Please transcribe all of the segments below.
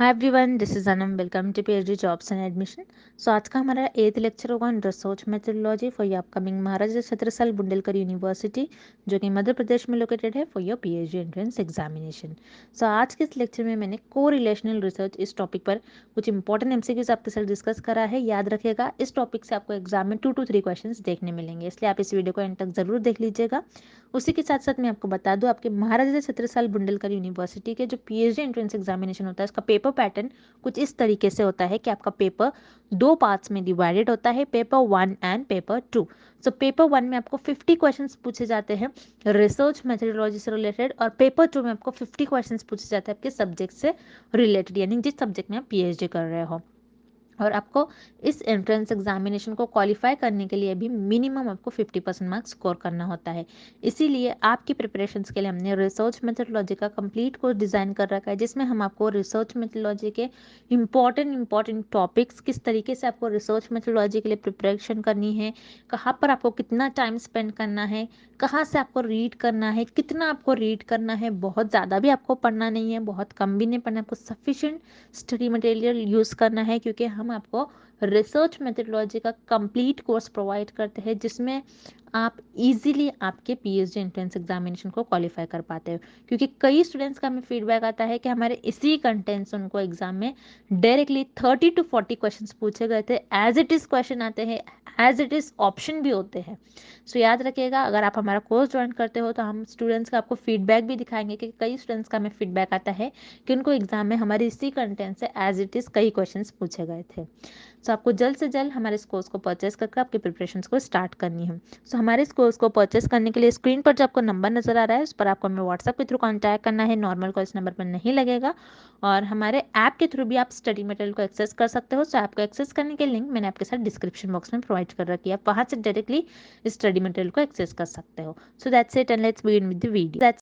Hi everyone, this is Anam. Welcome to PhD jobs and admission. So आज का हमारा 8th lecture होगा on research methodology for your upcoming Maharaja Chhatrasal Bundelkhand university, जो कि मध्य प्रदेश में लोकेटेड है, for your PhD entrance examination. So आज के इस लेक्चर में मैंने को रिलेशनल रिसर्च इस टॉपिक पर कुछ इंपॉर्टेंट एमसीक्यूज आपके साथ डिस्कस करा है। याद रखिएगा, इस टॉपिक से आपको एग्जाम में 2 to 3 क्वेश्चन देखने मिलेंगे, इसलिए आप इस वीडियो को एंड तक जरूर देख लीजिएगा। उसी के साथ साथ मैं आपको बता दूं, आपके महाराजा छत्रसाल बुंदेलकर यूनिवर्सिटी के जो पीएचडी एंट्रेंस एग्जामिनेशन होता है, उसका पेपर पैटर्न कुछ इस तरीके से होता है कि आपका पेपर 2 पार्ट्स में डिवाइडेड होता है, paper 1 and paper 2। So paper 1 में आपको 50 क्वेश्चंस पूछे जाते हैं रिसर्च मेथोडोलॉजी से रिलेटेड, और पेपर 2 में आपको 50 क्वेश्चंस पूछे जाते हैं आपके सब्जेक्ट से रिलेटेड, यानी जिस सब्जेक्ट में आप पीएचडी कर रहे हो। और आपको इस एंट्रेंस एग्जामिनेशन को क्वालिफाई करने के लिए भी मिनिमम आपको 50% मार्क्स स्कोर करना होता है। इसीलिए आपकी प्रिपरेशंस के लिए हमने रिसर्च मेथोडोलॉजी का कंप्लीट कोर्स डिज़ाइन कर रखा है, जिसमें हम आपको रिसर्च मेथोडोलॉजी के इंपॉर्टेंट टॉपिक्स, किस तरीके से आपको रिसर्च मेथोडोलॉजी के लिए प्रिपरेशन करनी है, कहाँ पर आपको कितना टाइम स्पेंड करना है, कहाँ से आपको रीड करना है, कितना आपको रीड करना है, बहुत ज़्यादा भी आपको पढ़ना नहीं है, बहुत कम भी नहीं पढ़ना है, आपको सफिशिएंट स्टडी मटेरियल यूज़ करना है, क्योंकि हम आपको रिसर्च मेथोडोलॉजी का कंप्लीट कोर्स प्रोवाइड करते हैं, जिसमें आप इजीली आपके पीएचडी एंट्रेंस एग्जामिनेशन को क्वालिफाई कर पाते हो। क्योंकि कई स्टूडेंट्स का हमें फीडबैक आता है कि हमारे इसी कंटेंट से उनको एग्जाम में डायरेक्टली 30 to 40 क्वेश्चंस पूछे गए थे, एज इट इज़ क्वेश्चन आते हैं, एज इट इज़ ऑप्शन भी होते हैं। सो याद रखिएगा, अगर आप हमारा कोर्स ज्वाइन करते हो तो हम स्टूडेंट्स का आपको फीडबैक भी दिखाएंगे कि कई स्टूडेंट्स का हमें फीडबैक आता है कि उनको एग्जाम में हमारे इसी कंटेंट से एज इट इज़ कई क्वेश्चंस पूछे गए थे। सो आपको जल्द से जल्द हमारे इस कोर्स को परचेस करके आपके प्रिपरेशंस को स्टार्ट करनी है। सो हमारे इस कोर्स को परचेस करने के लिए स्क्रीन पर जो आपको नंबर नजर आ रहा है, उस पर आपको हमें व्हाट्सएप के थ्रू कॉन्टैक्ट करना है। नॉर्मल कॉल इस नंबर पर नहीं लगेगा, और हमारे ऐप के थ्रू भी आप स्टडी मटेरियल को एक्सेस कर सकते हो। सो ऐप को एक्सेस करने के लिंक मैंने आपके साथ डिस्क्रिप्शन बॉक्स में प्रोवाइड कर रखी है, आप वहाँ से डायरेक्टली स्टडी मटेरियल को एक्सेस कर सकते हो। So that's it, and let's begin with the video.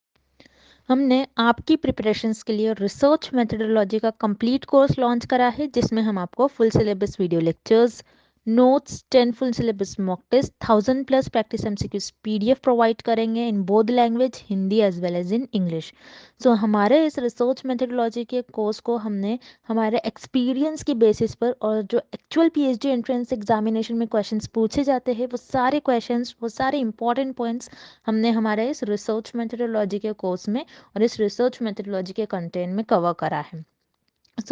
हमने आपकी प्रिपरेशंस के लिए रिसर्च मेथोडोलॉजी का कंप्लीट कोर्स लॉन्च करा है, जिसमें हम आपको full syllabus video lectures, notes, 10 full syllabus mock test, 1000+ practice MCQs PDF provide करेंगे in both language, Hindi as well as in English. So हमारे इस रिसर्च मेथोडोलॉजी के कोर्स को हमने हमारे एक्सपीरियंस की बेसिस पर, और जो एक्चुअल पीएचडी एंट्रेंस एग्जामिनेशन में क्वेश्चंस पूछे जाते हैं, वो सारे क्वेश्चंस, वो सारे इंपॉर्टेंट पॉइंट्स हमने हमारे इस रिसर्च मेथोडोलॉजी के कोर्स में और इस रिसर्च मेथोडोलॉजी के कंटेंट में कवर करा है।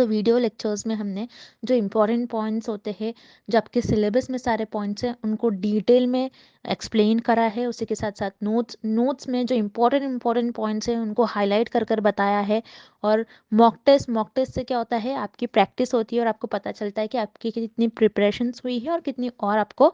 वीडियो लेक्चर्स में हमने जो इम्पोर्टेंट पॉइंट्स होते हैं, जो आपके सिलेबस में सारे पॉइंट्स हैं, उनको डिटेल में एक्सप्लेन करा है। उसी के साथ साथ नोट्स में जो इम्पोर्टेंट पॉइंट्स हैं, उनको हाईलाइट कर बताया है। और मॉक टेस्ट से क्या होता है, आपकी प्रैक्टिस होती है और आपको पता चलता है कि आपकी कितनी प्रिपरेशंस हुई है और कितनी और आपको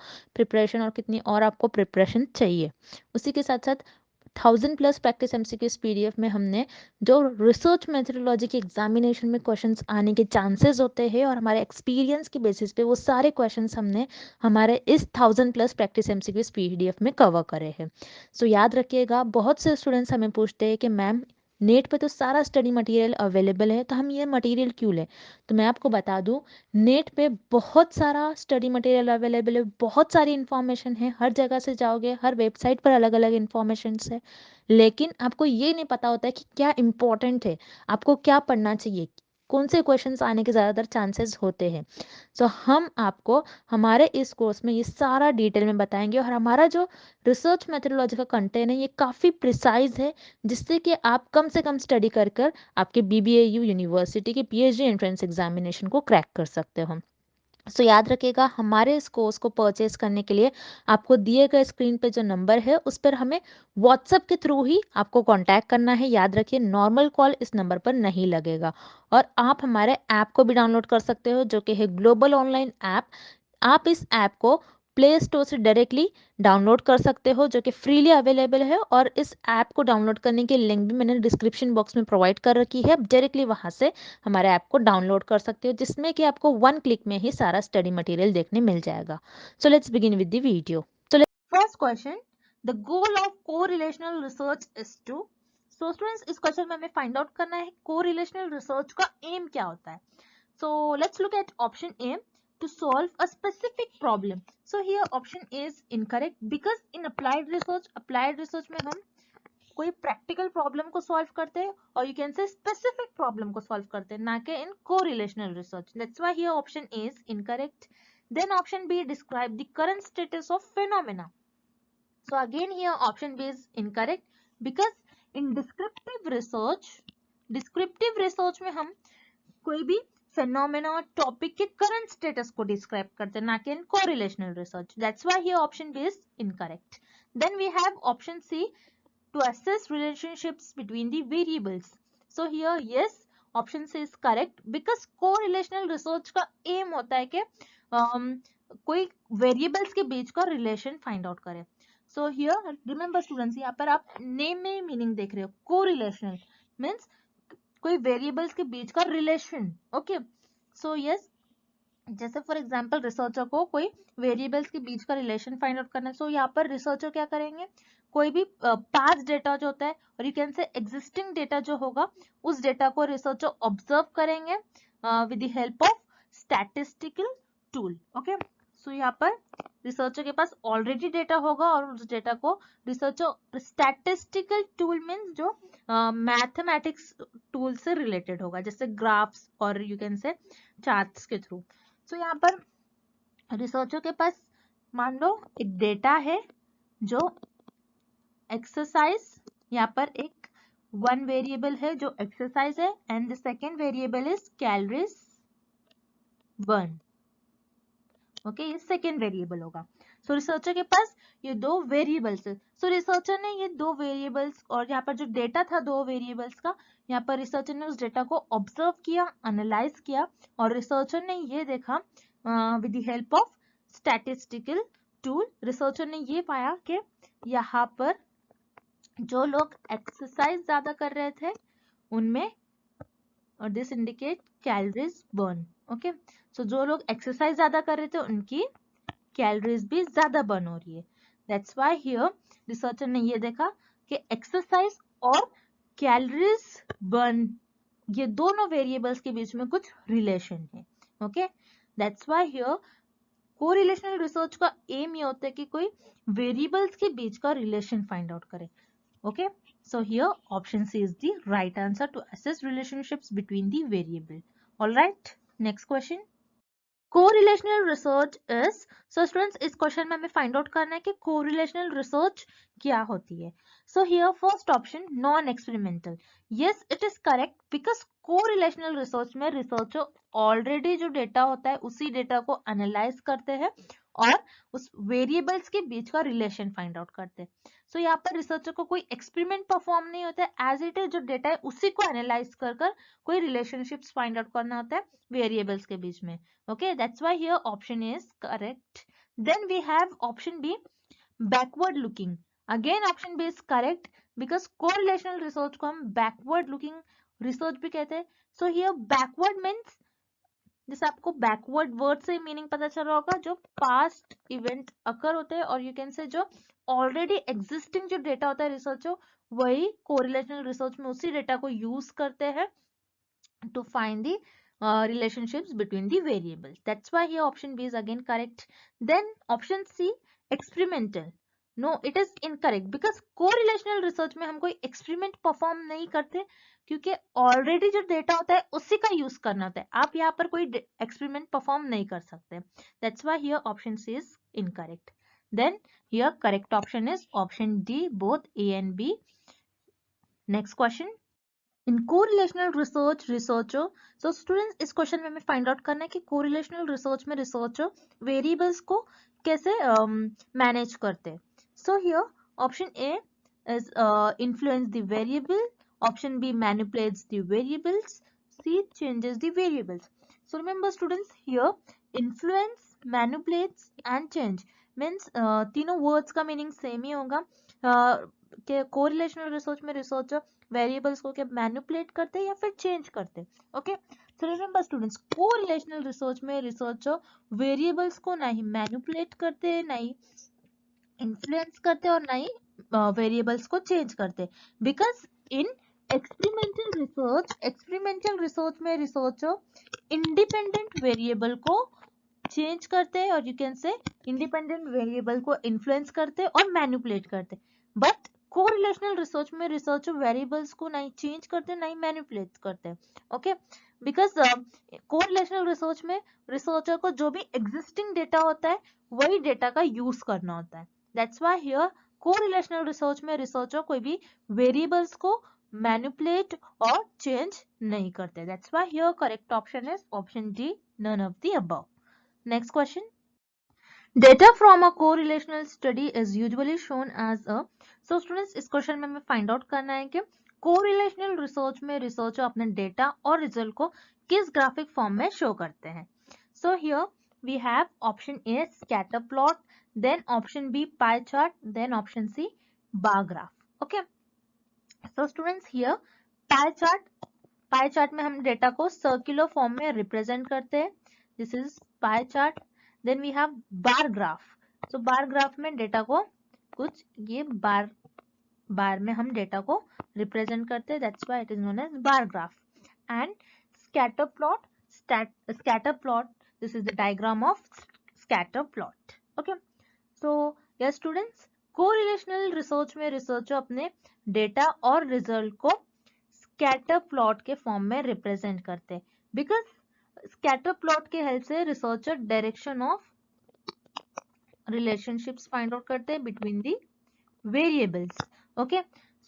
प्रिपरेशन चाहिए। उसी के साथ साथ 1000+ प्रैक्टिस एमसीक्यूज पीडीएफ में हमने जो रिसर्च मेथोडोलॉजी के एग्जामिनेशन में क्वेश्चंस आने के चांसेस होते हैं, और हमारे एक्सपीरियंस की बेसिस पे वो सारे क्वेश्चंस हमने हमारे इस 1000+ प्रैक्टिस एमसीक्यूज पीडीएफ में कवर करे हैं। सो याद रखिएगा, बहुत से स्टूडेंट्स हमें पूछते हैं कि मैम, नेट पे तो सारा स्टडी मटेरियल अवेलेबल है, तो हम ये मटेरियल क्यों लें। तो मैं आपको बता दूं, नेट पे बहुत सारा स्टडी मटेरियल अवेलेबल है, बहुत सारी इन्फॉर्मेशन है, हर जगह से जाओगे, हर वेबसाइट पर अलग अलग इन्फॉर्मेशन है, लेकिन आपको ये नहीं पता होता है कि क्या इंपॉर्टेंट है, आपको क्या पढ़ना चाहिए, कौन से क्वेश्चंस आने के ज़्यादातर चांसेस होते हैं। सो हम आपको हमारे इस कोर्स में ये सारा डिटेल में बताएंगे, और हमारा जो रिसर्च मेथोडोलॉजी का कंटेंट है, ये काफ़ी प्रिसाइज है, जिससे कि आप कम से कम स्टडी कर कर आपके बीबीएयू यूनिवर्सिटी के पीएचडी एंट्रेंस एग्जामिनेशन को क्रैक कर सकते हो। याद रखिएगा, हमारे इस कोर्स को परचेज करने के लिए आपको दिए गए स्क्रीन पे जो नंबर है, उस पर हमें व्हाट्सएप के थ्रू ही आपको कांटेक्ट करना है। याद रखिए, नॉर्मल कॉल इस नंबर पर नहीं लगेगा। और आप हमारे ऐप को भी डाउनलोड कर सकते हो, जो कि है ग्लोबल ऑनलाइन ऐप। आप इस ऐप को प्ले स्टोर से डायरेक्टली डाउनलोड कर सकते हो, जो कि फ्रीली अवेलेबल है, और इस ऐप को डाउनलोड करने की लिंक भी मैंने डिस्क्रिप्शन बॉक्स में प्रोवाइड कर रखी है। आप डायरेक्टली वहां से हमारे ऐप को डाउनलोड कर सकते हो, जिसमें कि आपको 1 क्लिक में ही सारा स्टडी मटेरियल देखने मिल जाएगा। So let's begin with the video. First question, the goal of correlational research is to. So students, इस क्वेश्चन में हमें फाइंड आउट करना है कोरिलेशनल रिसर्च का एम क्या होता है। So let's look at option A, to solve a specific problem. So here option A is incorrect, because in applied research में हम कोई प्रैक्टिकल प्रॉब्लम को सॉल्व करते हैं और यू कैन से स्पेसिफिक प्रॉब्लम को सॉल्व करते हैं, ना कि in correlational research. That's why here option A is incorrect. Then option B describe the current status of phenomena. So again here option B is incorrect because in descriptive research में हम कोई भी phenomena और topic के current status को describe करते हैं, ना कि in correlational research. That's why here option B is incorrect. Then we have option C to assess relationships between the variables. So here yes option C is correct because correlational research का aim होता है कि कोई variables के बीच का relation find out करें. So here remember students, यहाँ पर आप नेम में मीनिंग देख रहे हो. कोरिलेशनल मीन्स कोई वेरिएबल्स के बीच का रिलेशन. ओके सो यस, जैसे फॉर एग्जांपल रिसर्चर को कोई वेरिएबल्स के बीच का रिलेशन फाइंड आउट करना है. सो यहाँ पर रिसर्चर क्या करेंगे, कोई भी पास्ट डेटा जो होता है और यू कैन से एग्जिस्टिंग डेटा जो होगा उस डेटा को रिसर्चर ऑब्जर्व करेंगे with the help of statistical tool. Okay so यहाँ पर रिसर्चर के पास ऑलरेडी डेटा होगा और उस डेटा को रिसर्चर स्टैटिस्टिकल टूल मीन्स जो मैथमेटिक्स टूल से रिलेटेड होगा, जैसे ग्राफ्स और यू कैन से चार्ट्स के थ्रू. सो यहाँ पर रिसर्चर के पास मान लो एक डेटा है जो एक्सरसाइज, यहाँ पर एक वन वेरिएबल है जो एक्सरसाइज है and the second variable is calories burn. Okay ये सेकेंड वेरिएबल होगा. सो रिसर्चर के पास ये दो वेरिएबल्स है. सो रिसर्चर ने ये दो वेरिएबल्स और यहाँ पर जो डेटा था दो वेरिएबल्स का, यहाँ पर रिसर्चर ने उस डेटा को ऑब्जर्व किया, एनालाइज किया और रिसर्चर ने ये देखा with the help of statistical tool. Researcher ने ये पाया कि यहाँ पर जो लोग एक्सरसाइज ज्यादा कर रहे थे उनमें, और this indicate calories burn. Okay so जो लोग एक्सरसाइज ज्यादा कर रहे थे उनकी कैलोरीज भी ज्यादा बर्न हो रही है. दैट्स व्हाई हियर रिसर्चर ने ये देखा कि एक्सरसाइज और कैलोरीज बर्न ये दोनों वेरिएबल्स के बीच में कुछ रिलेशन है. Okay that's why here correlational research का एम ये होता है कि कोई वेरिएबल्स के बीच का रिलेशन फाइंड आउट करे. Okay, so here option C is the right answer to assess relationships between the variable. All right, next question. Correlational research is, so students इस क्वेश्चन में हमें फाइंड आउट करना है कि correlational research क्या होती है. So here first option non experimental. Yes it is correct because correlational research में रिसर्चर ऑलरेडी जो डेटा होता है उसी डेटा को एनालाइज करते हैं और उस वेरिएबल्स के बीच का रिलेशन फाइंड आउट करते हैं. सो यहाँ पर रिसर्चर को कोई एक्सपेरिमेंट परफॉर्म नहीं होता है, एज इट इज जो डेटा है उसी को एनालाइज कर कोई रिलेशनशिप्स फाइंड आउट करना होता है वेरिएबल्स के बीच में. Okay that's why here option is correct. Then we have option B backward looking. Again option B is correct because correlational research को हम बैकवर्ड लुकिंग रिसर्च भी कहते हैं. सो हियर बैकवर्ड मीन्स, जैसे आपको बैकवर्ड वर्ड से meaning पता चल रहा होगा, जो पास्ट इवेंट अकर होते हैं और यू कैन से जो ऑलरेडी एग्जिस्टिंग जो डेटा होता है रिसर्चर वही कोरिलेशनल रिसर्च में उसी डेटा को यूज करते हैं to find the relationships between the variables. That's why here option B is again correct. Then option C experimental. No, it is incorrect because correlational research में हम कोई experiment perform नहीं करते क्योंकि already जो data होता है उसी का use करना होता है. आप यहाँ पर कोई experiment perform नहीं कर सकते. That's why here option C is incorrect. Then here correct option is option D, both A and B. Next question. In correlational research, researcher, so students इस क्वेश्चन में हमें फाइंड आउट करना है कि correlational research में researcher variables को कैसे manage करते हैं. So here option A is influence the variable, option B manipulates the variables, C changes the variables. So remember students here influence, manipulates and change means तीनों words का meaning same ही होगा. कि correlational research में researcher variables को क्या manipulate करते हैं या फिर चेंज करते हैं. Okay so remember students correlational research में रिसर्चर वेरिएबल्स को ना ही मैनिपुलेट करते हैं, ना ही इन्फ्लुएंस करते हैं और ना ही वेरिएबल्स को चेंज करते हैं. बिकॉज इन एक्सपेरिमेंटल रिसर्च में रिसर्चर इंडिपेंडेंट वेरिएबल को चेंज करते हैं और यू कैन से इंडिपेंडेंट वेरिएबल को इन्फ्लुएंस करते हैं और मैनिपुलेट करते हैं. बट कोरिलेशनल रिसर्च में रिसर्चर वेरिएबल्स को नहीं चेंज करते, नहीं मैनिपुलेट करते, ओके, बिकॉज कोरिलेशनल रिसर्च में रिसर्चर को जो भी एग्जिस्टिंग डेटा होता है वही डेटा का यूज करना होता है. That's why here correlational research में रिसर्चर कोई भी वेरिएबल्स को मैनिपुलेट और चेंज नहीं करते. That's why here correct option is option D, none of the above. Next question. Data from a correlational study is usually shown as a. So students, इस question में हमें find out करना है कि correlational research में researcher अपने data और result को किस ग्राफिक फॉर्म में शो करते हैं. So here we have option A scatter plot, then option B pie chart, then option C bar graph. Okay, so students here pie chart में हम डेटा को सर्कुलर फॉर्म में represent करते हैं. This is pie chart. Then we have bar graph. तो bar graph में data को कुछ ये बार में हम डेटा को रिप्रेजेंट करते हैं. That's why it is known as bar graph. And scatter plot, this is the diagram of scatter plot. Okay, so yes students, correlational research में रिसर्चर अपने डेटा और रिजल्ट को स्कैटर प्लॉट के form में represent करते हैं. Because scatter plot के help से researcher direction of relationships find out करते हैं between the variables. Okay,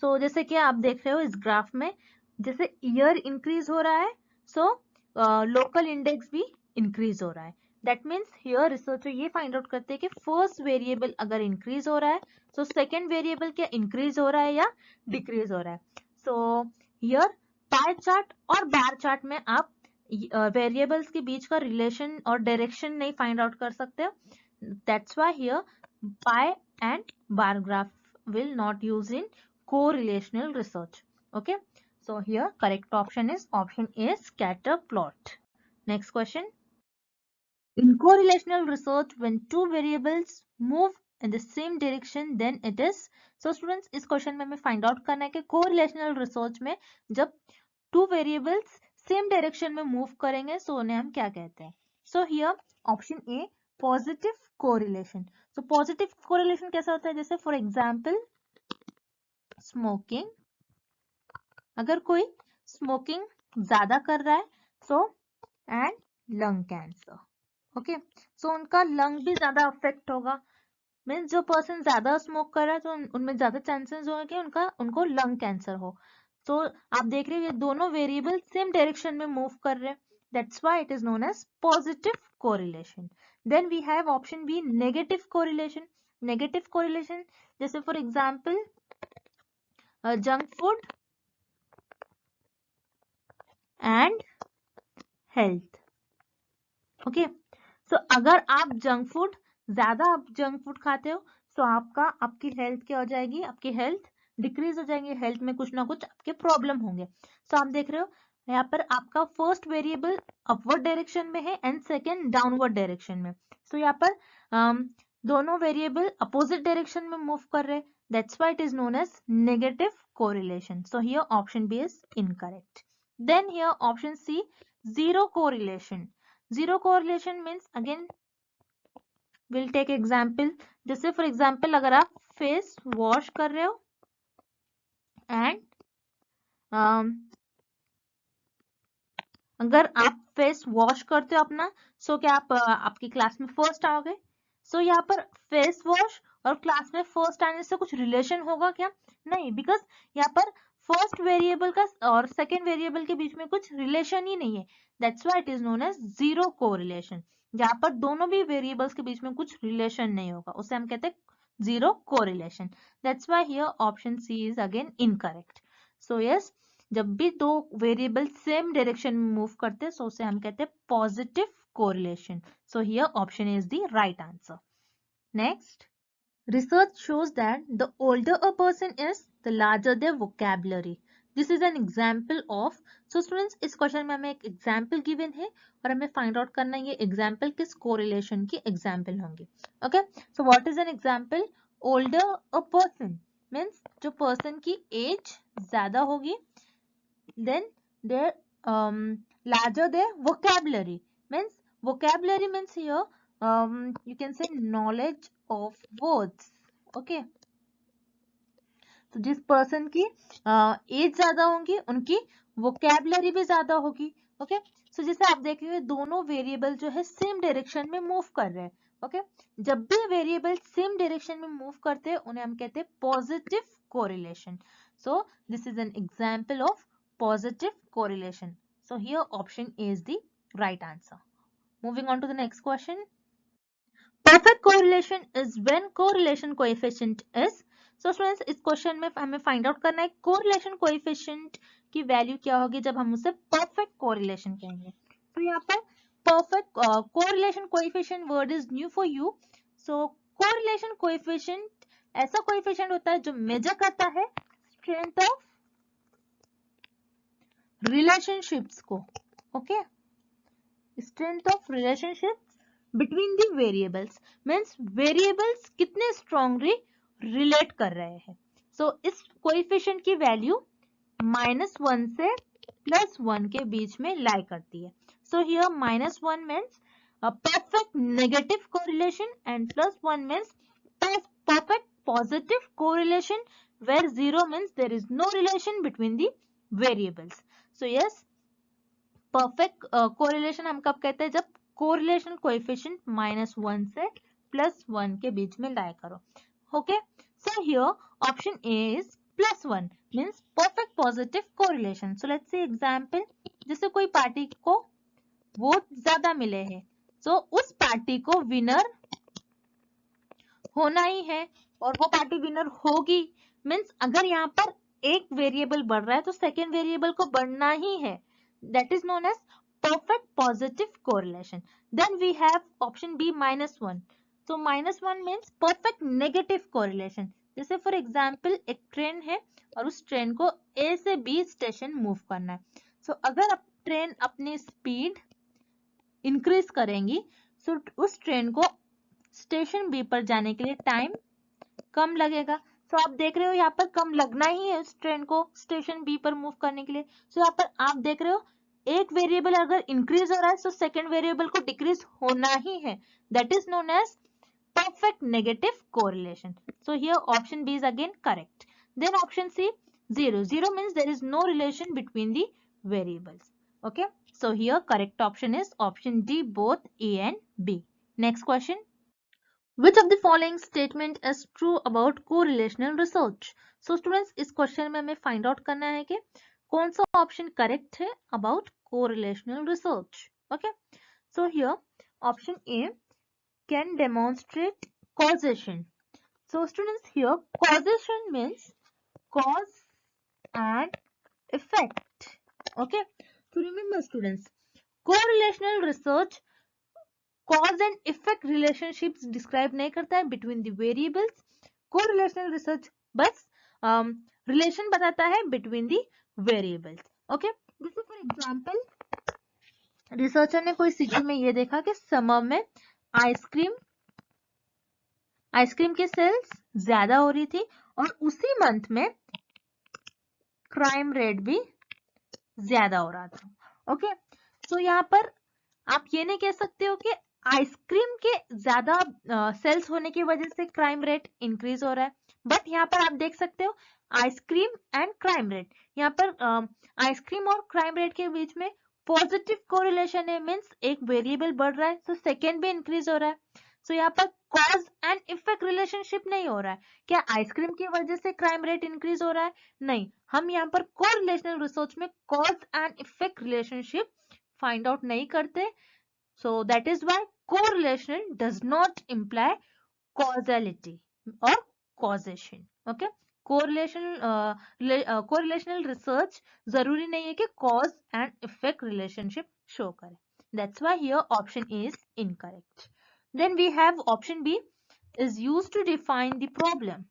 so जैसे कि आप देख रहे हो इस ग्राफ में, जैसे ईयर इंक्रीज हो रहा है सो लोकल इंडेक्स भी इंक्रीज हो रहा है. दैट मीन्स हियर रिसर्चर ये फाइंड आउट करते हैं कि फर्स्ट वेरिएबल अगर इंक्रीज हो रहा है तो सेकेंड वेरिएबल क्या इंक्रीज हो रहा है या डिक्रीज हो रहा है. सो हियर पाई चार्ट और बार चार्ट में आप वेरिएबल्स के बीच का रिलेशन और डायरेक्शन नहीं फाइंड आउट कर सकते. That's why here pi and bar graph will not use in correlational research. Okay, so here correct option is option A, scatter plot. Next question. In correlational research, when two variables move in the same direction, then it is. So students, इस question में हमें find out करना है कि correlational research में जब two variables same direction में move करेंगे सो उन्हें हम क्या कहते हैं. So here option A, positive correlation. So positive correlation कैसा होता है, जैसे फॉर एग्जाम्पल स्मोकिंग. अगर कोई स्मोकिंग ज्यादा कर रहा है so and lung cancer. Okay, so उनका लंग भी ज्यादा अफेक्ट होगा. मीन्स जो पर्सन ज्यादा स्मोक कर रहा है तो उनमें ज्यादा चांसेस हो कि उनको लंग कैंसर हो. तो आप देख रहे हो ये दोनों वेरिएबल सेम डायरेक्शन में मूव कर रहे हैं. That's why it is known as positive correlation. Then we have option B, negative correlation. Negative correlation, जैसे for example junk food and health. Okay, so अगर आप ज्यादा जंक फूड खाते हो तो आपकी हेल्थ क्या हो जाएगी, आपकी हेल्थ डिक्रीज हो जाएगी, हेल्थ में कुछ ना कुछ आपके प्रॉब्लम होंगे. सो आप देख रहे हो यहाँ पर आपका फर्स्ट वेरिएबल अपवर्ड डायरेक्शन में है एंड सेकेंड डाउनवर्ड डायरेक्शन में. सो यहाँ पर दोनों वेरिएबल अपोजिट डायरेक्शन में मूव कर रहे हैं. That's why it is known as negative correlation. So here option B is incorrect. Then here option C, zero correlation. Zero correlation means again will take example. जैसे for example अगर आप face wash कर रहे हो and अगर आप face wash करते हो अपना सो क्या आप आपकी क्लास में फर्स्ट आओगे. सो यहाँ पर फेस वॉश और क्लास में फर्स्ट आने से कुछ रिलेशन होगा क्या, नहीं, बिकॉज यहाँ पर फर्स्ट वेरिएबल का और सेकेंड वेरिएबल के बीच में कुछ रिलेशन ही नहीं है. That's why it is known as zero correlation. जहाँ पर दोनों भी वेरिएबल्स के बीच में कुछ रिलेशन नहीं होगा उसे हम कहते हैं zero correlation. That's why here option C is again incorrect. So yes, जब भी दो वेरिएबल सेम डायरेक्शन में मूव करते हैं सो उसे हम कहते हैं positive correlation. So here option is the right answer. Next, research shows that the older a person is, the larger their vocabulary. This is an example of. So students, इस question में हमें एक example given है और हमें find out करना है ये एग्जाम्पल किस कोरिलेशन की एग्जाम्पल होंगी. Okay, so what is an example. Older a person means जो पर्सन की एज ज्यादा होगी. Then their larger their vocabulary means here you can say knowledge of words. Okay, तो जिस पर्सन की एज ज्यादा होंगी उनकी वोकैबुलरी भी ज्यादा होगी। ओके, सो जैसे आप देख रहे हो दोनों वेरिएबल जो है सेम डायरेक्शन में मूव कर रहे हैं। ओके, जब भी वेरिएबल सेम डायरेक्शन में मूव करते हैं उन्हें हम कहते हैं positive correlation. So this is an example of positive correlation. So here option A is the right answer. Moving on to the next question. Perfect correlation is when correlation coefficient is, so students इस question में हमें find out करना है correlation coefficient की value क्या होगी जब हम उसे perfect correlation कहेंगे। तो यहाँ पर perfect correlation coefficient word is new for you. So correlation coefficient ऐसा coefficient होता है जो मेजर करता है strength of relationships को। Okay, strength of relationships between the variables means variables कितने strongly relate कर रहे हैं। So इस coefficient की value -1 से +1 के बीच में lie करती है। So here -1 means a perfect negative correlation and +1 means perfect positive correlation, where 0 means there is no relation between the variables. So yes, perfect correlation हम कब कहते हैं जब कोरिलेशन कोएफिशिएंट -1 से +1 के बीच में लाया करो। Okay, so here option A is +1 means perfect positive correlation. So let's see example, जैसे कोई पार्टी को वोट ज्यादा मिले हैं, सो उस पार्टी को विनर होना ही है और वो पार्टी विनर होगी। मींस अगर यहाँ पर एक वेरिएबल बढ़ रहा है तो सेकेंड वेरिएबल को बढ़ना ही है। That is known as perfect positive correlation. Then we have option B -1. So -1 means perfect negative correlation. जैसे for example एक ट्रेन है और उस ट्रेन को A से B स्टेशन मूव करना है। So अगर ट्रेन अपनी स्पीड इंक्रीज करेंगी so उस ट्रेन को स्टेशन B पर जाने के लिए टाइम कम लगेगा। तो आप देख रहे हो यहाँ पर कम लगना ही है उस ट्रेन को स्टेशन बी पर मूव करने के लिए। तो यहाँ पर आप देख रहे हो एक वेरिएबल अगर इंक्रीज हो रहा है तो सेकेंड वेरिएबल को डिक्रीज होना ही है। That is known as perfect negative correlation. So here option B is again correct. Then option C 0. 0 means there is no relation between the variables. Okay. So here correct option is option D, both A and B. Next question. Which of the following statement is true about correlational research? So students इस question में हमें find out करना है कि कौन सा option correct है about correlational research. Okay, so here option A can demonstrate causation. So students here causation means cause and effect. Okay, so remember students, correlational research cause and effect relationships describe नहीं करता है between the variables. Correlational research बस relation बताता है between the variables. Okay, जैसे for example researcher ने कोई city में ये देखा कि समर में आइसक्रीम के सेल्स ज्यादा हो रही थी और उसी मंथ में क्राइम रेट भी ज्यादा हो रहा था। ओके, सो यहाँ पर आप ये नहीं कह सकते हो कि आइसक्रीम के ज्यादा सेल्स होने की वजह से क्राइम रेट इंक्रीज हो रहा है, बट यहाँ पर आप देख सकते हो आइसक्रीम एंड क्राइम रेट, यहाँ पर आइसक्रीम और क्राइम रेट के बीच में पॉजिटिव कोरिलेशन है, मींस एक वेरिएबल बढ़ रहा है तो सेकेंड भी इंक्रीज हो रहा है। सो यहाँ पर कॉज एंड इफेक्ट रिलेशनशिप नहीं हो रहा है। क्या आइसक्रीम की वजह से क्राइम रेट इंक्रीज हो रहा है? नहीं, हम यहाँ पर कोरिलेशनल रिसर्च में cause and effect relationship find out नहीं करते। So that is why correlation does not imply causality or causation. Okay, correlational research जरूरी नहीं है कि cause and effect relationship show करे. That's why here option A is incorrect. Then we have option B is used to define the problem.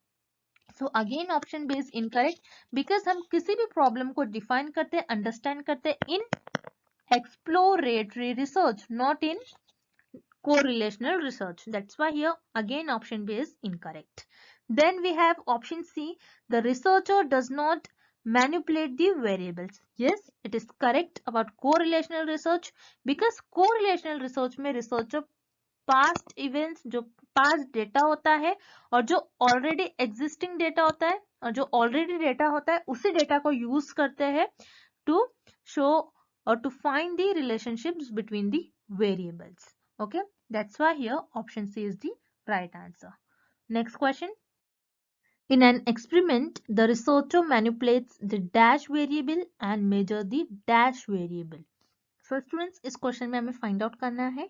So again option B is incorrect because हम किसी भी problem को define करते, understand करते in exploratory research, not in correlational research. That's why here again option B is incorrect. Then we have option C, the researcher does not manipulate the variables. Yes, it is correct about correlational research because correlational research में researcher past events, जो past data होता है और जो already existing data होता है, और जो ऑलरेडी डेटा होता है उसी डेटा को यूज करते हैं to show or to find the relationships between the variables. Okay, that's why here option C is the right answer. Next question. In an experiment, the researcher manipulates the dash variable and measure the dash variable. So students, इस question में हमें find out करना है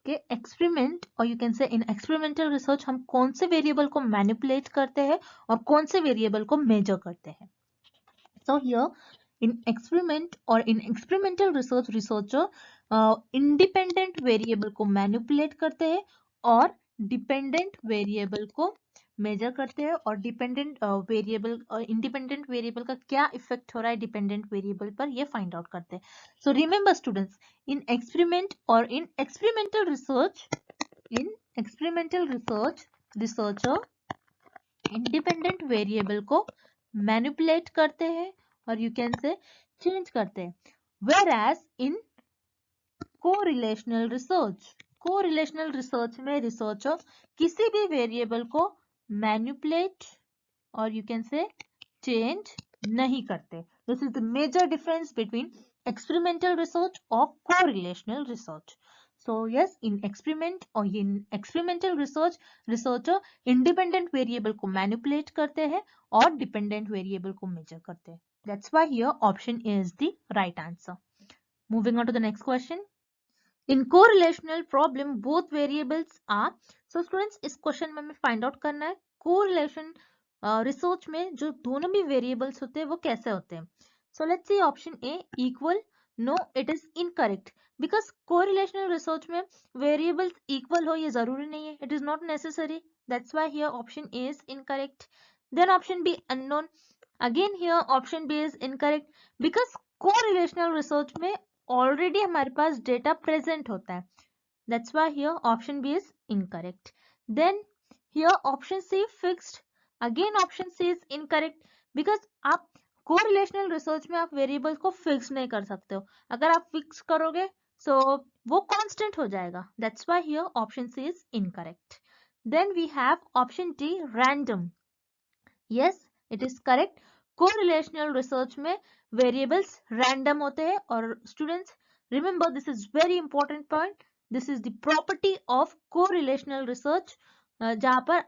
कि experiment और you can से in experimental research हम कौन से वेरिएबल को मैनिपुलेट करते हैं और कौन से वेरिएबल को मेजर करते हैं. So here in experiment or in experimental research, researcher independent variable को manipulate करते हैं और dependent variable को मेजर करते हैं और डिपेंडेंट वेरिएबल और इंडिपेंडेंट वेरिएबल का क्या इफेक्ट हो रहा है डिपेंडेंट वेरिएबल पर, ये फाइंड आउट करते हैं. सो रिमेंबर स्टूडेंट्स, इन एक्सपेरिमेंट और in experimental research researcher independent variable को मैनिपुलेट करते हैं और यू कैन से चेंज करते हैं. whereas in कोरिलेशनल रिसर्च में रिसर्चर किसी भी वेरिएबल को मैनिपुलेट और यू कैन से चेंज नहीं करते. This is the major difference between experimental research और correlational research. So yes, in experiment और in experimental research, researcher independent variable को manipulate करते हैं और dependent variable को measure करते हैं. That's why here option A is the right answer. Moving on to the next question. In correlational problem, both variables are. So students, इस question में हमें find out करना है correlation research में जो दोनों भी variables होते हैं वो कैसे होते हैं. So let's see option A equal. No, it is incorrect because correlational research में variables equal हो ये जरूरी नहीं है. It is not necessary. That's why here option A is incorrect. Then option B unknown. Again here option B is incorrect because correlational research में already हमारे पास data present होता है. That's why here option B is incorrect. Then here option C fixed. Again option C is incorrect because आप correlational research में आप variables को fix नहीं कर सकते हो. अगर आप फिक्स करोगे सो वो कांस्टेंट हो जाएगा. That's why here option C is incorrect. Then we have option D random. Yes, it is correct. Correlational research में वेरिएबल्स रैंडम होते हैं और students remember this is very important point. This is the property of correlational research जहां पर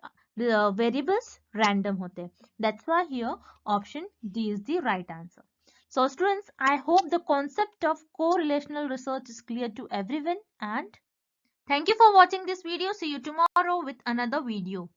variables random होते हैं. That's why here option D is the right answer. So students, I hope the concept of correlational research is clear to everyone and thank you for watching this video. See you tomorrow with another video.